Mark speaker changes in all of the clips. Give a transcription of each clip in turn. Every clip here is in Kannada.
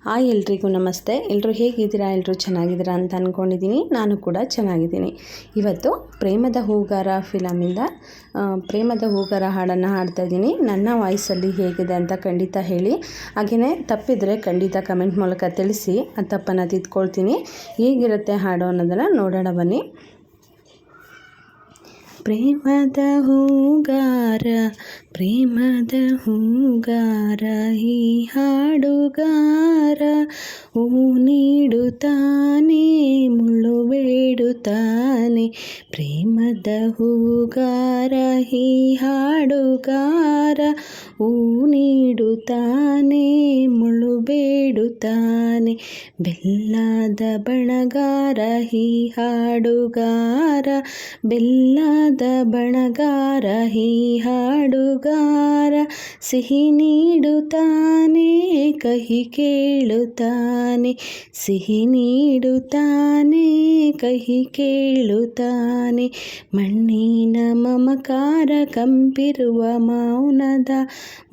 Speaker 1: ಹಾಯ್ ಎಲ್ರಿಗೂ ನಮಸ್ತೆ. ಎಲ್ಲರೂ ಹೇಗಿದ್ದೀರಾ? ಎಲ್ಲರೂ ಚೆನ್ನಾಗಿದ್ದೀರಾ ಅಂತ ಅಂದ್ಕೊಂಡಿದ್ದೀನಿ. ನಾನು ಕೂಡ ಚೆನ್ನಾಗಿದ್ದೀನಿ. ಇವತ್ತು ಪ್ರೇಮದ ಹೂಗಾರ ಫಿಲಮಿಂದ ಪ್ರೇಮದ ಹೂಗಾರ ಹಾಡನ್ನು ಹಾಡ್ತಾಯಿದ್ದೀನಿ. ನನ್ನ ವಾಯ್ಸಲ್ಲಿ ಹೇಗಿದೆ ಅಂತ ಖಂಡಿತ ಹೇಳಿ. ಹಾಗೆಯೇ ತಪ್ಪಿದರೆ ಖಂಡಿತ ಕಮೆಂಟ್ ಮೂಲಕ ತಿಳಿಸಿ. ಆ ತಪ್ಪನ್ನು ತಿದ್ಕೊಳ್ತೀನಿ. ಹೇಗಿರುತ್ತೆ ಹಾಡು ಅನ್ನೋದನ್ನು ನೋಡೋಣ ಬನ್ನಿ. ಪ್ರೇಮದ ಹೂಗಾರ ಪ್ರೇಮದ ಹೂಗಾರ ಈ ಹಾಡುಗಾರ ಹೂ ನೀಡುತ್ತಾನೆ ಮುಳ್ಳು ಬೇಡುತ್ತಾನೆ. ಪ್ರೇಮದ ಹೂಗಾರ ಈ ಹಾಡುಗಾರ ಹೂ ನೀಡುತ್ತಾನೆ ಮುಳ್ಳು ಬೇಡುತ್ತಾನೆ. ಬೆಲ್ಲದ ಬಣಗಾರ ಈ ಹಾಡುಗಾರ ಬೆಲ್ಲದ ಬಣಗಾರ ಈ ಹಾಡುಗಾರ ಸಿಹಿ ನೀಡುತ್ತಾನೆ ಕಹಿ ಕೇಳುತ್ತಾನೆ. ಸಿಹಿ ನೀಡುತ್ತಾನೆ ಕಹಿ ಕೇಳುತ್ತಾನೆ. ಮಣ್ಣಿನ ಮಮಕಾರ ಕಂಪಿರುವ ಮೌನದ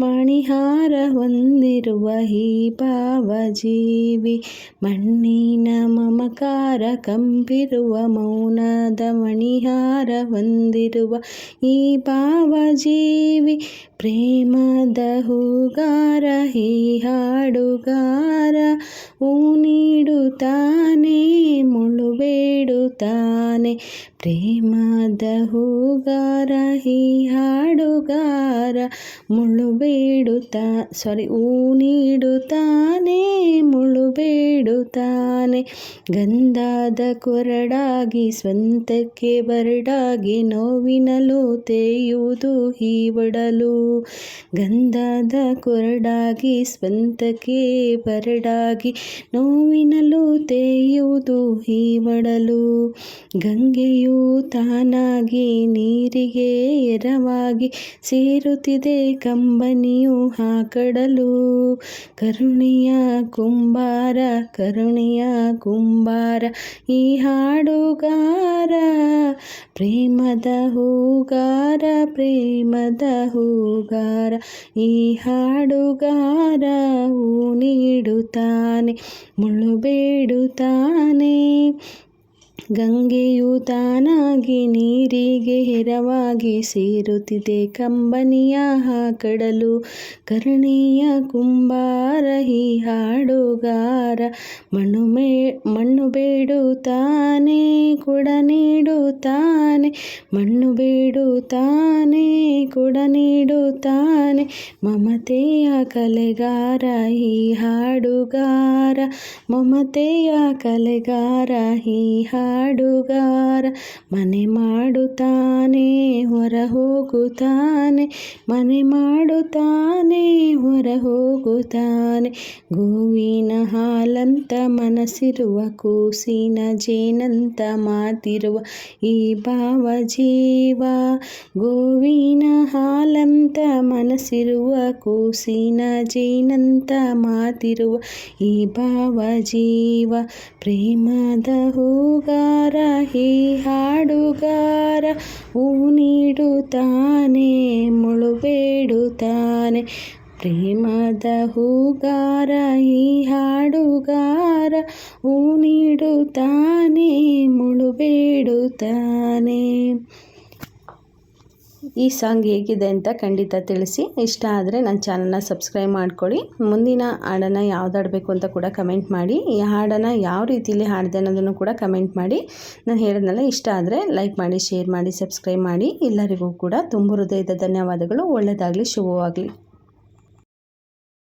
Speaker 1: ಮಣಿಹಾರ ಹೊಂದಿರುವ ಈ ಭಾವಜೀವಿ. ಮಣ್ಣಿನ ಮಮಕಾರ ಕಂಪಿರುವ ಮೌನದ ಮಣಿಹಾರ ಹೊಂದಿರುವ ಈ ಭಾವಜೀವಿ. ಪ್ರೇಮದ ಹೂಗಾರ ಈ ಹಾಡುಗಾರ ಹೂ ನೀಡುತ್ತಾನೆ ಮುಳ್ಳು ಬೇಡುತ್ತಾನೆ. ಪ್ರೇಮದ ಹೂಗಾರ ಈ ಹಾಡುಗಾರ ಮುಳ್ಳು ಹೂ ನೀಡುತ್ತಾನೆ ಮುಳ್ಳು ಬೇಡುತ್ತಾನೆ. ಗಂಧದ ಕೊರಡಾಗಿ ಸ್ವಂತಕ್ಕೆ ಬರಡಾಗಿ ನೋವಿನಲು ತೇಯುವುದು ಈ ಒಡಲು. ಗಂಧದ ಕೊರಡಾಗಿ ಸ್ವಂತಕ್ಕೆ ಬರಡಾಗಿ ನೋವಿನಲು ತೇಯುವುದು ಈ ಒಡಲು. ಗಂಗೆಯು ತಾನಾಗಿ ನೀರಿಗೆ ಎರವಾಗಿ ಸೇರುತ್ತಿದೆ ಕಂಬನಿಯು ಆ ಕಡಲು. ಕರುಣೆಯ ಕುಂಬಾರ ಕರುಣೆಯ ಕುಂಬಾರ ಈ ಹಾಡುಗಾರ. ಪ್ರೇಮದ ಹೂಗಾರ ಪ್ರೇಮದ ಹೂಗಾರ ಈ ಹಾಡುಗಾರ ಹೂ ನೀಡುತ್ತಾನೆ ಮುಳ್ಳು ಬೇಡುತ್ತಾನೆ. ಗಂಗೆಯು ತಾನಾಗಿ ನೀರಿಗೆ ಎರವಾಗಿ ಸೇರುತ್ತಿದೆ ಕಂಬನಿಯ ಆ ಕಡಲು. ಕರುಣೆಯ ಕುಂಬಾರ ಈ ಹಾಡುಗಾರ ಮಣ್ಣು ಬೇಡುತ್ತಾನೆ ಕೊಡ ನೀಡುತ್ತಾನೆ. ಮಣ್ಣು ಬೇಡುತ್ತಾನೆ ಕೊಡ ನೀಡುತ್ತಾನೆ. ಮಮತೆಯ ಕಲೆಗಾರ ಈ ಹಾಡುಗಾರ ಮಮತೆಯ ಕಲೆಗಾರ ಈ ಹಾಡುಗಾರ. ಮನೆ ಮಾಡುತ್ತಾನೆ ಹೊರ ಹೋಗುತ್ತಾನೆ ಮನೆ ಮಾಡುತ್ತಾನೆ ಹೊರ ಹೋಗುತ್ತಾನೆ. ಗೋವಿನ ಹಾಲಂತ ಮನಸ್ಸಿರುವ ಕೂಸಿನ ಜೇನಂತ ಮಾತಿರುವ ಈ ಭಾವಜೀವ. ಗೋವಿನ ಹಾಲಂತ ಮನಸ್ಸಿರುವ ಕೂಸಿನ ಜೇನಂತ ಮಾತಿರುವ ಈ ಭಾವಜೀವ. ಪ್ರೇಮದ ಹೂಗಾರ ಈ ಹಾಡುಗಾರ ಹೂ ನೀಡುತ್ತಾನೆ ಮುಳ್ಳು ಬೇಡುತ್ತಾನೆ. ಪ್ರೇಮದ ಹೂಗಾರ ಈ ಹಾಡುಗಾರ ಹೂ ನೀಡುತ್ತಾನೆ ಮುಳ್ಳು ಬೇಡುತ್ತಾನೆ. ಈ ಸಾಂಗ್ ಹೇಗಿದೆ ಅಂತ ಖಂಡಿತ ತಿಳಿಸಿ. ಇಷ್ಟ ಆದರೆ ನನ್ನ ಚಾನಲ್ನ ಸಬ್ಸ್ಕ್ರೈಬ್ ಮಾಡ್ಕೊಳ್ಳಿ. ಮುಂದಿನ ಹಾಡನ್ನು ಯಾವ್ದು ಹಾಡಬೇಕು ಅಂತ ಕೂಡ ಕಮೆಂಟ್ ಮಾಡಿ. ಈ ಹಾಡನ್ನು ಯಾವ ರೀತಿಯಲ್ಲಿ ಹಾಡಿದೆ ಅನ್ನೋದನ್ನು ಕೂಡ ಕಮೆಂಟ್ ಮಾಡಿ. ನಾನು ಹೇಳಿದ್ನಲ್ಲ, ಇಷ್ಟ ಆದರೆ ಲೈಕ್ ಮಾಡಿ, ಶೇರ್ ಮಾಡಿ, ಸಬ್ಸ್ಕ್ರೈಬ್ ಮಾಡಿ. ಎಲ್ಲರಿಗೂ ಕೂಡ ತುಂಬ ಹೃದಯದ ಧನ್ಯವಾದಗಳು. ಒಳ್ಳೆಯದಾಗಲಿ, ಶುಭವಾಗಲಿ.